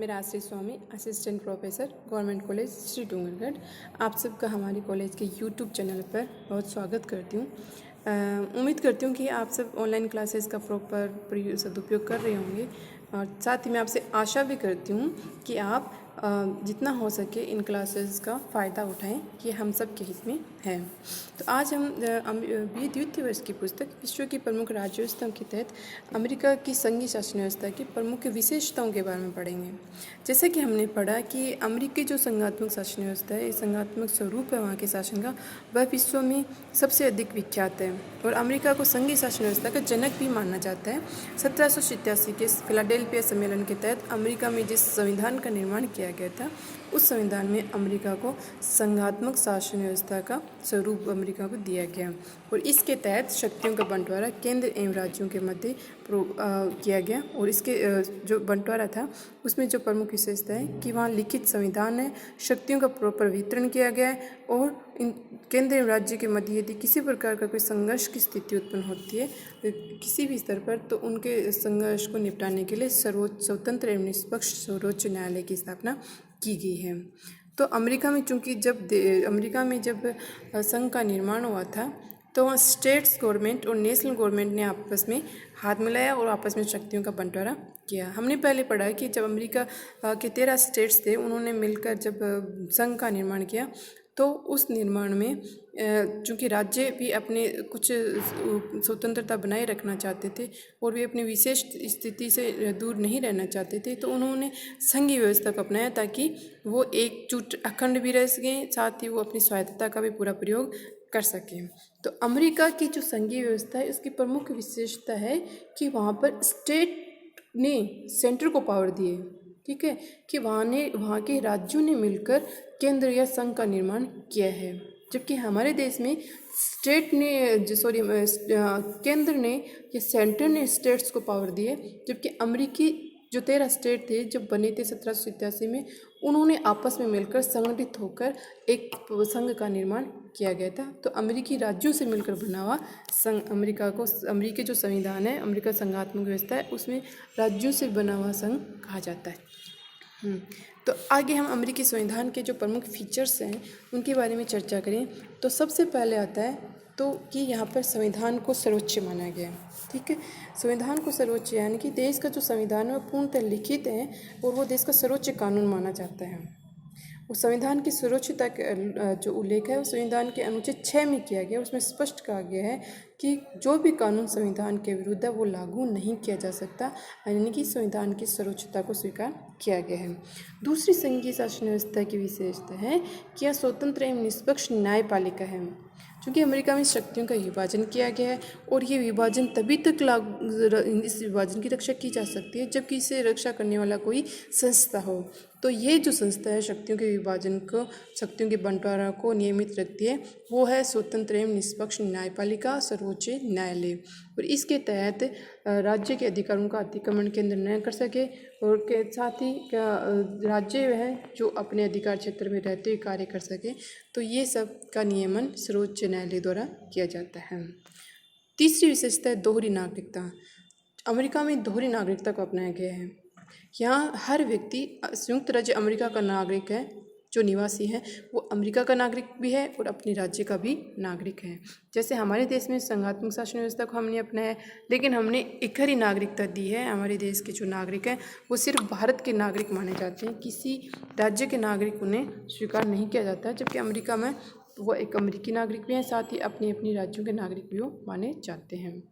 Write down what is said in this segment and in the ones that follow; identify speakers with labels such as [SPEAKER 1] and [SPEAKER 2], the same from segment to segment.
[SPEAKER 1] मेरा Aashri Swami, assistant professor, government college Shri Dungargarh. आप सबका हमारे कॉलेज के यूट्यूब चैनल पर बहुत स्वागत करती हूँ। उम्मीद करती हूँ कि आप सब ऑनलाइन क्लासेस का प्रॉपर सदुपयोग कर रहे होंगे और साथ ही मैं आपसे आशा भी करती हूँ कि आप जितना हो सके इन क्लासेस का फ़ायदा उठाएं, कि हम सब के हित में है। तो आज हम बी द्वितीय वर्ष की पुस्तक विश्व की प्रमुख राज्य व्यवस्थाओं के तहत अमेरिका की संघीय शासन व्यवस्था की प्रमुख विशेषताओं के बारे में पढ़ेंगे। जैसे कि हमने पढ़ा कि अमेरिकी जो संघात्मक शासन व्यवस्था है, संघात्मक स्वरूप है वहाँ के शासन का, वह विश्व में सबसे अधिक विख्यात है और अमेरिका को संघीय शासन व्यवस्था का जनक भी माना जाता है। 1787 के फिलाडेल्फिया सम्मेलन के तहत अमेरिका में जिस संविधान का निर्माण किया गया था, उस संविधान में अमेरिका को संघात्मक शासन व्यवस्था का स्वरूप अमेरिका को दिया गया और इसके तहत शक्तियों का बंटवारा केंद्र एवं राज्यों के मध्य किया गया। और इसके जो बंटवारा था उसमें जो प्रमुख विशेषता है कि वहाँ लिखित संविधान है, शक्तियों का प्रॉपर वितरण किया गया है और इन केंद्र एवं राज्य के मध्य यदि किसी प्रकार का कोई संघर्ष की स्थिति उत्पन्न होती है किसी भी स्तर पर, तो उनके संघर्ष को निपटाने के लिए सर्वोच्च स्वतंत्र एवं निष्पक्ष सर्वोच्च न्यायालय की स्थापना की गई है। तो अमेरिका में चूँकि जब संघ का निर्माण हुआ था तो वहाँ स्टेट्स गवर्नमेंट और नेशनल गवर्नमेंट ने आपस में हाथ मिलाया और आपस में शक्तियों का बंटवारा किया। हमने पहले पढ़ा कि जब अमेरिका के 13 स्टेट्स थे, उन्होंने मिलकर जब संघ का निर्माण किया तो उस निर्माण में चूँकि राज्य भी अपने कुछ स्वतंत्रता बनाए रखना चाहते थे और वे अपनी विशेष स्थिति से दूर नहीं रहना चाहते थे, तो उन्होंने संघीय व्यवस्था को अपनाया ताकि वो एकजुट अखंड भी रह सकें, साथ ही वो अपनी स्वायत्तता का भी पूरा प्रयोग कर सकें। तो अमेरिका की जो संघीय व्यवस्था है उसकी प्रमुख विशेषता है कि वहाँ पर स्टेट ने सेंटर को पावर दिए, ठीक है, कि वहाँ के राज्यों ने मिलकर केंद्र या संघ का निर्माण किया है। जबकि हमारे देश में केंद्र ने या सेंटर ने स्टेट्स को पावर दिए, जबकि अमेरिकी जो 13 स्टेट थे जब बने थे 1787 में, उन्होंने आपस में मिलकर संगठित होकर एक संघ का निर्माण किया गया था। तो अमेरिकी राज्यों से मिलकर बना हुआ संघ अमेरिकी जो संविधान है, अमेरिका संघात्मक व्यवस्था है, उसमें राज्यों से बना हुआ संघ कहा जाता है। तो आगे हम अमेरिकी संविधान के जो प्रमुख फीचर्स हैं उनके बारे में चर्चा करें तो सबसे पहले आता है तो कि यहाँ पर संविधान को सर्वोच्च माना गया है, ठीक है। संविधान को सर्वोच्च यानी कि देश का जो संविधान है वो पूर्णतः लिखित है और वो देश का सर्वोच्च कानून माना जाता है। उस संविधान की सर्वोच्चता का जो उल्लेख है वो संविधान के अनुच्छेद 6 में किया गया। उसमें स्पष्ट कहा गया है कि जो भी कानून संविधान के विरुद्ध है वो लागू नहीं किया जा सकता, यानी कि संविधान की सर्वोच्चता को स्वीकार किया गया है। दूसरी संघीय शासन व्यवस्था की विशेषता है कि यह स्वतंत्र एवं निष्पक्ष न्यायपालिका है। क्योंकि अमेरिका में शक्तियों का विभाजन किया गया है और ये विभाजन तभी तक इस विभाजन की रक्षा की जा सकती है जबकि इसे रक्षा करने वाला कोई संस्था हो। तो ये जो संस्था है शक्तियों के विभाजन को, शक्तियों के बंटवारा को नियमित रखती है, वो है स्वतंत्र एवं निष्पक्ष न्यायपालिका सर्वोच्च न्यायालय। और इसके तहत राज्य के अधिकारों का अतिक्रमण केंद्र न कर सके और के साथ ही राज्य है जो अपने अधिकार क्षेत्र में रहते हुए कार्य कर सके। तो ये सब का नियमन सर्वोच्च न्यायालय द्वारा किया जाता है। तीसरी विशेषता है दोहरी नागरिकता। अमेरिका में दोहरी नागरिकता को अपनाया गया है। यहाँ हर व्यक्ति संयुक्त राज्य अमेरिका का नागरिक है, जो निवासी है वो अमेरिका का नागरिक भी है और अपने राज्य का भी नागरिक है। जैसे हमारे देश में संघात्मक शासन व्यवस्था को हमने अपनाया, लेकिन हमने एक ही नागरिकता दी है। हमारे देश के जो नागरिक हैं वो सिर्फ भारत के नागरिक माने जाते हैं, किसी राज्य के नागरिक उन्हें स्वीकार नहीं किया जाता, जबकि अमेरिका में वो एक अमेरिकी नागरिक भी हैं, साथ ही अपनी अपनी राज्यों के नागरिक भी वो माने जाते हैं।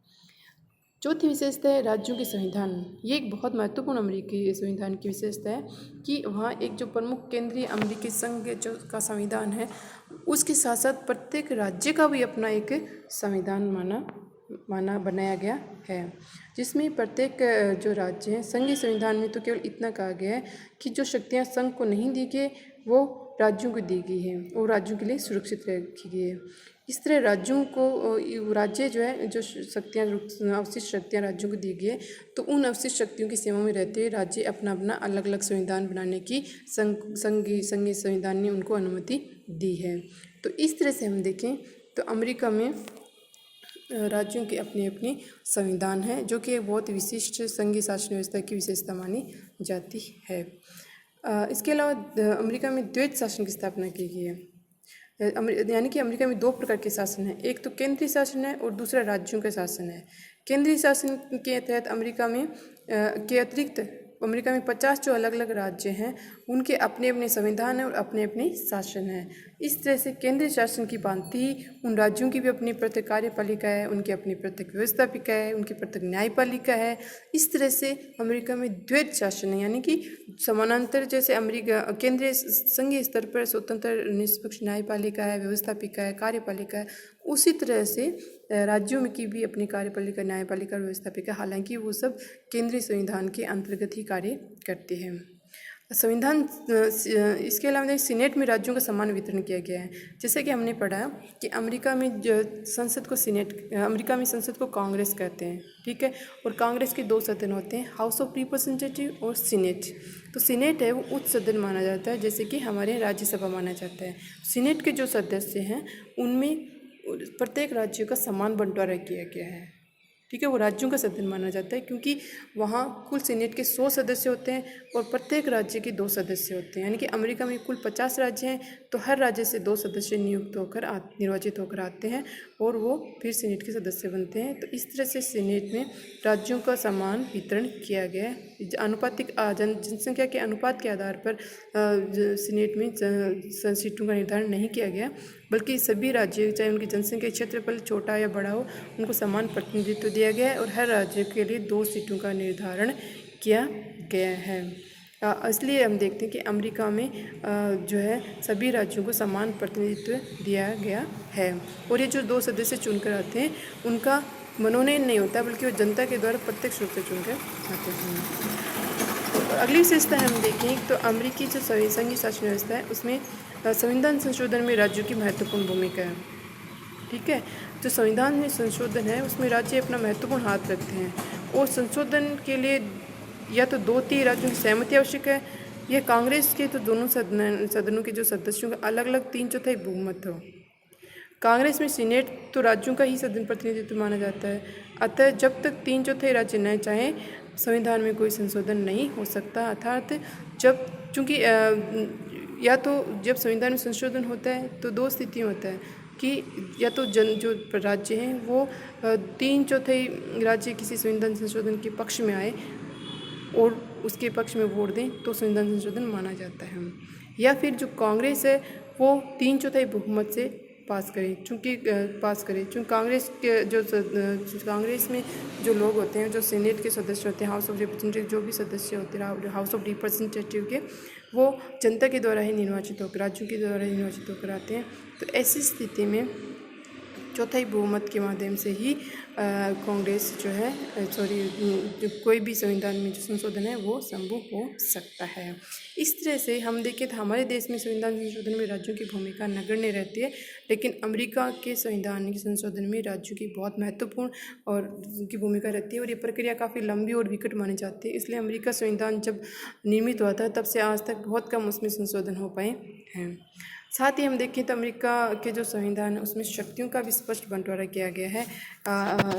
[SPEAKER 1] चौथी विशेषता है राज्यों के संविधान। ये एक बहुत महत्वपूर्ण अमेरिकी संविधान की विशेषता है कि वहाँ एक जो प्रमुख केंद्रीय अमेरिकी संघ जो का संविधान है उसके साथ साथ प्रत्येक राज्य का भी अपना एक संविधान बनाया गया है, जिसमें प्रत्येक जो राज्य हैं संघीय संविधान में तो केवल इतना कहा गया है कि जो शक्तियाँ संघ को नहीं दी गई वो राज्यों को दी गई है और राज्यों के लिए सुरक्षित रखी गई है। इस तरह राज्यों को राज्य जो है जो शक्तियाँ अवशिष्ट शक्तियाँ राज्यों को दी गई है, तो उन अवशिष्ट शक्तियों की सीमा में रहते हुए राज्य अपना अपना अलग अलग संविधान बनाने की संघीय संविधान ने उनको अनुमति दी है। तो इस तरह से हम देखें तो अमेरिका में राज्यों के अपने अपने संविधान हैं जो कि बहुत विशिष्ट संघीय शासन व्यवस्था की विशेषता मानी जाती है। इसके अलावा अमेरिका में द्वैध शासन की स्थापना की गई है। यानी कि अमेरिका में दो प्रकार के शासन है, एक तो केंद्रीय शासन है और दूसरा राज्यों का शासन है। केंद्रीय शासन के तहत अमेरिका में के अतिरिक्त अमेरिका में 50 जो अलग अलग राज्य हैं उनके अपने अपने संविधान हैं और अपने अपने शासन हैं। इस तरह से केंद्रीय शासन की भांति ही उन राज्यों की भी अपनी प्रत्येक कार्यपालिका है, उनकी अपनी प्रत्येक व्यवस्थापिका है, उनकी प्रत्येक न्यायपालिका है। इस तरह से अमेरिका में द्वैध शासन है, यानी कि समानांतर, जैसे अमेरिका केंद्रीय संघीय स्तर पर स्वतंत्र निष्पक्ष न्यायपालिका है, व्यवस्थापिका है, कार्यपालिका है, उसी तरह से राज्यों में की भी अपनी कार्यपालिका, न्यायपालिका और व्यवस्थापिका, हालांकि वो सब केंद्रीय संविधान के अंतर्गत ही कार्य करते हैं। संविधान इसके अलावा सीनेट में राज्यों का समान वितरण किया गया है। जैसे कि हमने पढ़ा कि अमेरिका में जो संसद को अमेरिका में संसद को कांग्रेस कहते हैं, ठीक है, और कांग्रेस के दो सदन होते हैं, हाउस ऑफ रिप्रेजेंटेटिव और सीनेट। तो सीनेट है वो उच्च सदन माना जाता है, जैसे कि हमारे राज्यसभा माना जाता है। सीनेट के जो सदस्य हैं उनमें प्रत्येक राज्य का समान बंटवारा किया गया है, ठीक है, वो राज्यों का सदन माना जाता है, क्योंकि वहाँ कुल सीनेट के 100 सदस्य होते हैं और प्रत्येक राज्य के 2 सदस्य होते हैं। यानी कि अमेरिका में कुल 50 राज्य हैं, तो हर राज्य से 2 सदस्य निर्वाचित होकर आते हैं और वो फिर सीनेट के सदस्य बनते हैं। तो इस तरह से सीनेट में राज्यों का समान वितरण किया गया है। आनुपातिक जनसंख्या के अनुपात के आधार पर सीनेट में सीटों का निर्धारण नहीं किया गया, बल्कि सभी राज्य, चाहे उनकी जनसंख्या क्षेत्रफल छोटा या बड़ा हो, उनको समान प्रतिनिधित्व दिया गया है और हर राज्य के लिए 2 सीटों का निर्धारण किया गया है। इसलिए हम देखते हैं कि अमेरिका में जो है सभी राज्यों को समान प्रतिनिधित्व दिया गया है। और ये जो 2 सदस्य चुनकर आते हैं उनका मनोनयन नहीं होता, बल्कि वो जनता के द्वारा प्रत्यक्ष रूप से चुनकर आते हैं। और अगली विशेषता हम देखें तो अमेरिकी जो संघीय शासन व्यवस्था है उसमें संविधान संशोधन में राज्यों की महत्वपूर्ण भूमिका है, ठीक है। जो संविधान में संशोधन है उसमें राज्य अपना महत्वपूर्ण हाथ रखते हैं और संशोधन के लिए या तो 2-3 राज्यों की सहमति आवश्यक है, या कांग्रेस के तो दोनों सदनों के जो सदस्यों का अलग अलग 3/4 बहुमत हो। कांग्रेस में सीनेट तो राज्यों का ही सदन प्रतिनिधित्व माना जाता है, अतः जब तक 3/4 राज्य न चाहें संविधान में कोई संशोधन नहीं हो सकता। अर्थात चूँकि या तो जब संविधान में संशोधन होता है तो 2 स्थितियाँ होता है कि या तो जो राज्य हैं वो 3/4 राज्य किसी संविधान संशोधन के पक्ष में आए और उसके पक्ष में वोट दें तो संविधान संशोधन माना जाता है, या फिर जो कांग्रेस है वो 3/4 बहुमत से पास करें। चूँकि कांग्रेस के कांग्रेस में जो लोग होते हैं, जो सीनेट के सदस्य होते हैं, हाउस ऑफ रिप्रेजेंटेटिव जो भी सदस्य होते हैं हाउस ऑफ रिप्रेजेंटेटिव के, वो जनता के द्वारा ही निर्वाचित होकर, राज्यों के द्वारा ही निर्वाचित होकर आते हैं। तो ऐसी स्थिति में चौथाई बहुमत के माध्यम से ही कांग्रेस जो है जो कोई भी संविधान में जो संशोधन है वो संभव हो सकता है। इस तरह से हम देखें तो हमारे देश में संविधान संशोधन में राज्यों की भूमिका नगण्य रहती है, लेकिन अमेरिका के संविधान के संशोधन में राज्यों की बहुत महत्वपूर्ण और की भूमिका रहती है और ये प्रक्रिया काफ़ी लंबी और विकट मानी जाती है। इसलिए अमेरिका संविधान जब निर्मित हुआ था तब से आज तक बहुत कम उसमें संशोधन हो पाए हैं। साथ ही हम देखें तो अमेरिका के जो संविधान है उसमें शक्तियों का भी स्पष्ट बंटवारा किया गया है।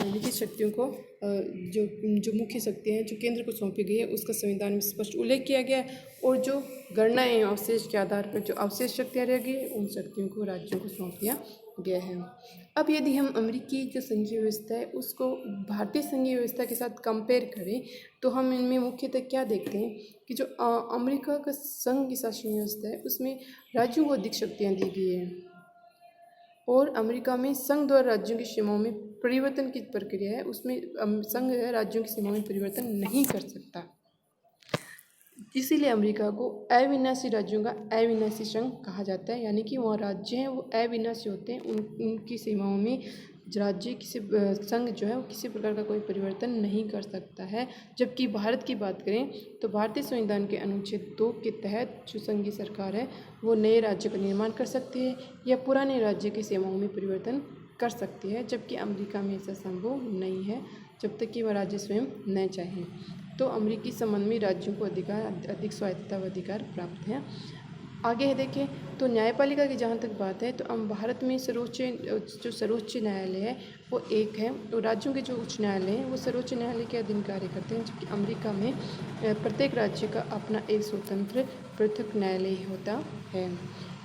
[SPEAKER 1] लिखित शक्तियों को जो मुख्य शक्तियाँ हैं जो केंद्र को सौंपी गई है उसका संविधान में स्पष्ट उल्लेख किया गया है, और जो गणना एवं अवशेष के आधार पर जो अवशेष शक्तियाँ रह गई उन शक्तियों को राज्यों को सौंप दिया गया है। अब यदि हम अमेरिकी जो संघीय व्यवस्था है उसको भारतीय संघीय व्यवस्था के साथ कंपेयर करें तो हम इनमें मुख्यतः क्या देखते हैं कि जो अमेरिका का संघ की शासन व्यवस्था है उसमें राज्यों को अधिक शक्तियाँ दी गई हैं, और अमेरिका में संघ द्वारा राज्यों की सीमाओं में परिवर्तन की प्रक्रिया है, उसमें संघ राज्यों की सीमाओं में परिवर्तन नहीं कर सकता। इसीलिए अमेरिका को अविनाशी राज्यों का अविनाशी संघ कहा जाता है, यानी कि वहाँ राज्य हैं वो अविनाशी होते हैं, उनकी सीमाओं में राज्य संघ जो है वो किसी प्रकार का कोई परिवर्तन नहीं कर सकता है। जबकि भारत की बात करें तो भारतीय संविधान के अनुच्छेद 2 के तहत जो संघीय सरकार है वो नए राज्य का निर्माण कर सकती है या पुराने राज्य की सीमाओं में परिवर्तन कर सकती है, जबकि अमेरिका में ऐसा संभव नहीं है जब तक कि वह राज्य स्वयं न चाहें। तो अमेरिकी संबंध में राज्यों को अधिक स्वायत्तता व अधिकार प्राप्त हैं। आगे देखें तो न्यायपालिका की जहाँ तक बात है तो हम भारत में सर्वोच्च न्यायालय है वो एक है। तो राज्यों के जो उच्च न्यायालय हैं वो सर्वोच्च न्यायालय के अधीन कार्य करते हैं, जबकि अमेरिका में प्रत्येक राज्य का अपना एक स्वतंत्र पृथक न्यायालय होता है।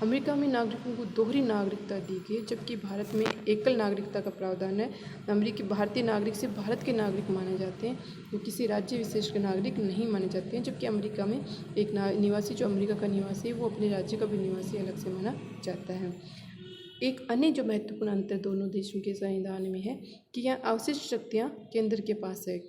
[SPEAKER 1] अमेरिका में नागरिकों को दोहरी नागरिकता दी गई, जबकि भारत में एकल नागरिकता का प्रावधान है। अमेरिकी भारतीय नागरिक सिर्फ भारत के नागरिक माने जाते हैं, वो किसी राज्य विशेष के नागरिक नहीं माने जाते हैं। जबकि अमेरिका में एक निवासी जो अमेरिका का निवासी है वो अपने राज्य का भी निवासी अलग से माना जाता है। एक अन्य जो महत्वपूर्ण अंतर दोनों देशों के संविधान में है कि यहाँ अवशिष्ट शक्तियाँ केंद्र के पास है।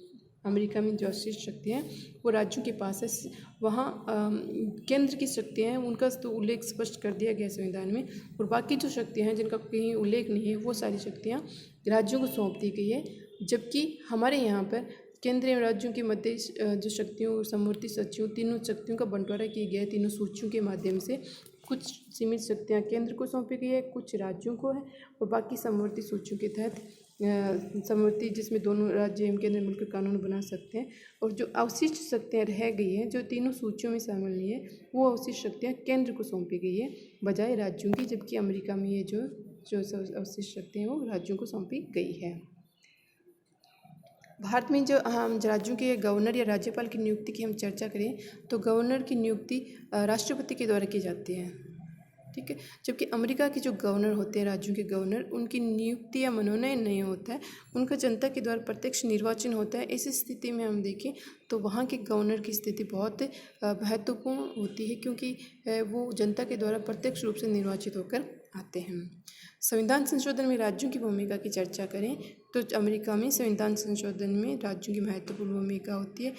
[SPEAKER 1] अमेरिका में जो अवशिष्ट शक्तियाँ हैं वो राज्यों के पास है। वहाँ केंद्र की शक्तियाँ हैं उनका तो उल्लेख स्पष्ट कर दिया गया संविधान में, और बाकी जो शक्तियाँ हैं जिनका कहीं उल्लेख नहीं है वो सारी शक्तियाँ राज्यों को सौंप दी गई है। जबकि हमारे यहाँ पर केंद्र एवं राज्यों के मध्य जो शक्तियों समवर्ती सचिवों तीनों शक्तियों का बंटवारा किया गया है तीनों सूचियों के माध्यम से। कुछ सीमित शक्तियाँ केंद्र को सौंपी गई है, कुछ राज्यों को है, और बाकी समवर्ती सूचियों के तहत समवर्ती जिसमें दोनों राज्य एवं केंद्र मिलकर कानून बना सकते हैं। और जो अवशिष्ट शक्तियाँ रह गई हैं जो तीनों सूचियों में शामिल नहीं है वो अवशिष्ट शक्तियाँ केंद्र को सौंपी गई है बजाय राज्यों की, जबकि अमेरिका में ये जो अवशिष्ट शक्तियाँ हैं वो राज्यों को सौंपी गई है। भारत में जो हम राज्यों के गवर्नर या राज्यपाल की नियुक्ति की हम चर्चा करें तो गवर्नर की नियुक्ति राष्ट्रपति के द्वारा की जाती है, ठीक है। जबकि अमेरिका के जो गवर्नर होते हैं राज्यों के गवर्नर उनकी नियुक्ति या मनोनयन नहीं होता है, उनका जनता के द्वारा प्रत्यक्ष निर्वाचन होता है। ऐसी स्थिति में हम देखें तो वहाँ के गवर्नर की स्थिति बहुत महत्वपूर्ण होती है, क्योंकि वो जनता के द्वारा प्रत्यक्ष रूप से निर्वाचित होकर आते हैं। संविधान संशोधन में राज्यों की भूमिका की चर्चा करें तो अमेरिका में संविधान संशोधन में राज्यों की महत्वपूर्ण भूमिका होती है,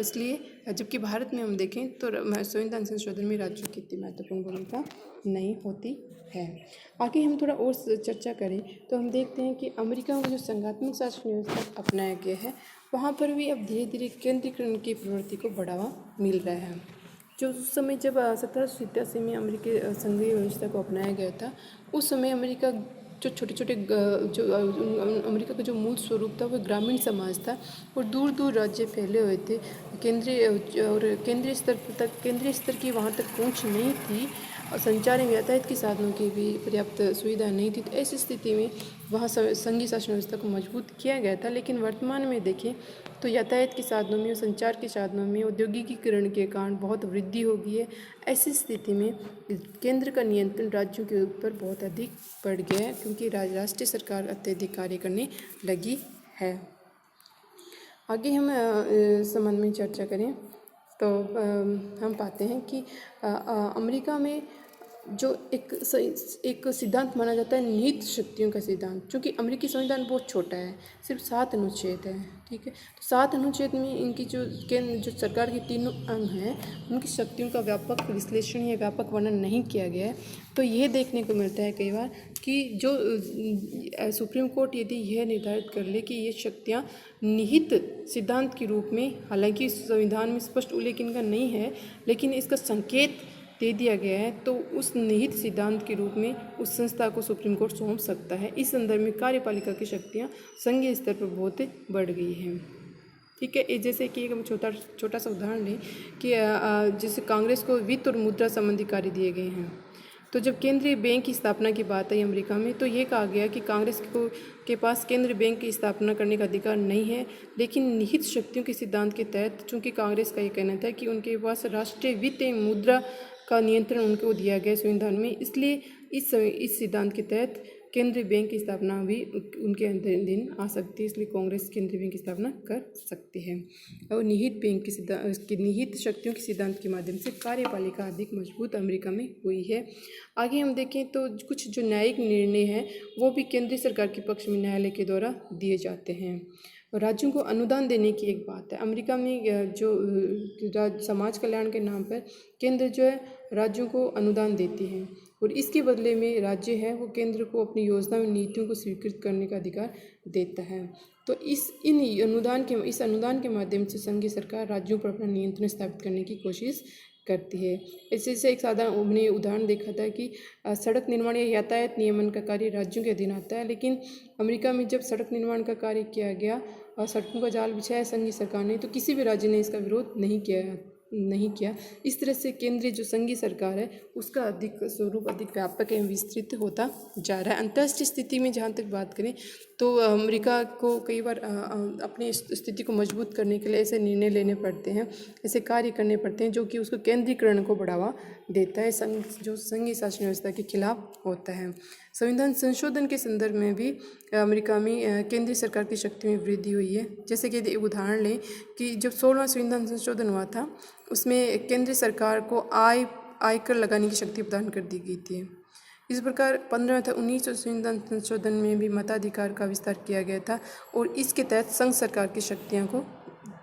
[SPEAKER 1] इसलिए जबकि भारत में हम देखें तो संविधान संशोधन में राज्यों की इतनी महत्वपूर्ण भूमिका नहीं होती है। आगे हम थोड़ा और चर्चा करें तो हम देखते हैं कि अमेरिका में जो संघात्मक शासन व्यवस्था अपनाया गया है वहाँ पर भी अब धीरे धीरे केंद्रीकरण की प्रवृत्ति को बढ़ावा मिल रहा है। जो उस समय जब 1787 में अमेरिकी संघीय व्यवस्था को अपनाया गया था उस समय अमेरिका जो छोटे छोटे जो अमेरिका का जो मूल स्वरूप था वो ग्रामीण समाज था और दूर दूर राज्य फैले हुए थे। केंद्रीय स्तर की वहाँ तक पहुँच नहीं थी और संचार एवं यातायात के साधनों की भी पर्याप्त सुविधा नहीं थी। तो ऐसी स्थिति में वहाँ संघीय शासन व्यवस्था को मजबूत किया गया था। लेकिन वर्तमान में देखें तो यातायात के साधनों में और संचार के साधनों में औद्योगिकीकरण के कारण बहुत वृद्धि हो गई है। ऐसी स्थिति में केंद्र का नियंत्रण राज्यों के ऊपर बहुत अधिक बढ़ गया है, क्योंकि राष्ट्रीय सरकार अत्यधिक कार्य करने लगी है। आगे हम संबंध में चर्चा करें तो हम पाते हैं कि अमेरिका में जो एक सिद्धांत माना जाता है निहित शक्तियों का सिद्धांत, क्योंकि अमेरिकी संविधान बहुत छोटा है, सिर्फ 7 अनुच्छेद है, ठीक है। तो 7 अनुच्छेद में इनकी जो सरकार के तीनों अंग हैं उनकी शक्तियों का व्यापक विश्लेषण या व्यापक वर्णन नहीं किया गया है। तो ये देखने को मिलता है कई बार कि जो सुप्रीम कोर्ट यदि यह निर्धारित कर ले कि ये शक्तियाँ निहित सिद्धांत के रूप में, हालांकि संविधान में स्पष्ट उल्लेख इनका नहीं है लेकिन इसका संकेत दे दिया गया है, तो उस निहित सिद्धांत के रूप में उस संस्था को सुप्रीम कोर्ट सौंप सकता है। इस संदर्भ में कार्यपालिका की शक्तियाँ संघीय स्तर पर बहुत बढ़ गई हैं, ठीक है। जैसे कि एक छोटा सा उदाहरण लें कि जैसे कांग्रेस को वित्त और मुद्रा संबंधी कार्य दिए गए हैं। तो जब केंद्रीय बैंक की स्थापना की बात आई अमेरिका में तो ये कहा गया कि कांग्रेस के पास केंद्रीय बैंक की स्थापना करने का अधिकार नहीं है, लेकिन निहित शक्तियों के सिद्धांत के तहत चूँकि कांग्रेस का ये कहना था कि उनके पास राष्ट्रीय वित्त एवं मुद्रा का नियंत्रण उनको दिया गया संविधान में, इसलिए इस सिद्धांत के तहत केंद्रीय बैंक की स्थापना भी उनके अधीन आ सकती है, इसलिए कांग्रेस केंद्रीय बैंक की स्थापना कर सकती है। और निहित शक्तियों के सिद्धांत के माध्यम से कार्यपालिका अधिक मजबूत अमेरिका में हुई है। आगे हम देखें तो कुछ जो न्यायिक निर्णय हैं वो भी केंद्रीय सरकार के पक्ष में न्यायालय के द्वारा दिए जाते हैं। राज्यों को अनुदान देने की एक बात है अमेरिका में, जो समाज कल्याण के नाम पर केंद्र जो है राज्यों को अनुदान देती है और इसके बदले में राज्य है वो केंद्र को अपनी योजना और नीतियों को स्वीकृत करने का अधिकार देता है। तो इस अनुदान के माध्यम से संघीय सरकार राज्यों पर अपना नियंत्रण स्थापित करने की कोशिश करती है। इससे एक साधारण हमने उदाहरण देखा था कि सड़क निर्माण या यातायात नियमन का कार्य राज्यों के अधीन आता है, लेकिन अमेरिका में जब सड़क निर्माण का कार्य किया गया और सड़कों का जाल बिछाया संघीय सरकार ने तो किसी भी राज्य ने इसका विरोध नहीं किया नहीं किया। इस तरह से केंद्रीय जो संघीय सरकार है उसका अधिक स्वरूप अधिक व्यापक एवं विस्तृत होता जा रहा है। अंतर्राष्ट्रीय स्थिति में जहाँ तक बात करें तो अमेरिका को कई बार अपनी स्थिति को मजबूत करने के लिए ऐसे निर्णय लेने पड़ते हैं, ऐसे कार्य करने पड़ते हैं जो कि उसको केंद्रीकरण को बढ़ावा देता है, जो संघीय शासन व्यवस्था के खिलाफ होता है। संविधान संशोधन के संदर्भ में भी अमेरिका में केंद्रीय सरकार की शक्ति में वृद्धि हुई है। जैसे कि यदि उदाहरण लें कि जब 16वां संविधान संशोधन हुआ था उसमें केंद्रीय सरकार को आयकर लगाने की शक्ति प्रदान कर दी गई थी। इस प्रकार 15 तथा 19 संविधान संशोधन में भी मताधिकार का विस्तार किया गया था और इसके तहत संघ सरकार की शक्तियों को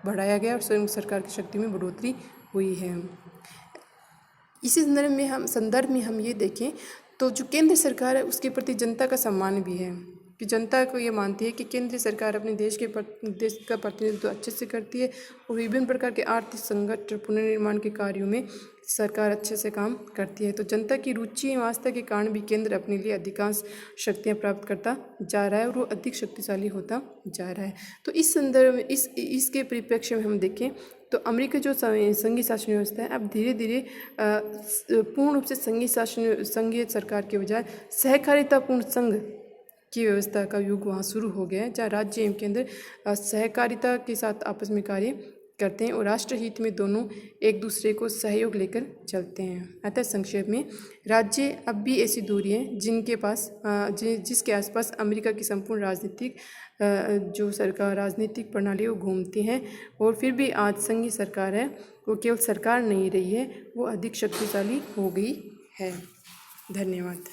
[SPEAKER 1] बढ़ाया गया और संघ सरकार की शक्ति में बढ़ोतरी हुई है। इसी संदर्भ में हम ये देखें तो जो केंद्र सरकार है उसके प्रति जनता का सम्मान भी है कि जनता को ये मानती है कि केंद्रीय सरकार अपने देश का प्रतिनिधित्व अच्छे से करती है और विभिन्न प्रकार के आर्थिक संकट पुनर्निर्माण के कार्यों में सरकार अच्छे से काम करती है। तो जनता की रुचि एवं आस्था के कारण भी केंद्र अपने लिए अधिकांश शक्तियाँ प्राप्त करता जा रहा है और वो अधिक शक्तिशाली होता जा रहा है। तो इस संदर्भ में इसके परिप्रेक्ष्य में हम देखें तो अमेरिका जो संघीय शासन व्यवस्था है अब धीरे धीरे पूर्ण रूप से संघीय सरकार के बजाय सहकारितापूर्ण संघ की व्यवस्था का युग वहाँ शुरू हो गया है, जहाँ राज्य एवं केंद्र सहकारिता के साथ आपस में कार्य करते हैं और राष्ट्रहित में दोनों एक दूसरे को सहयोग लेकर चलते हैं। अतः संक्षेप में राज्य अब भी ऐसी दूरी है जिसके आसपास अमेरिका की संपूर्ण राजनीतिक प्रणाली वो घूमती हैं और फिर भी आज संघीय सरकार है वो केवल सरकार नहीं रही है, वो अधिक शक्तिशाली हो गई है। धन्यवाद।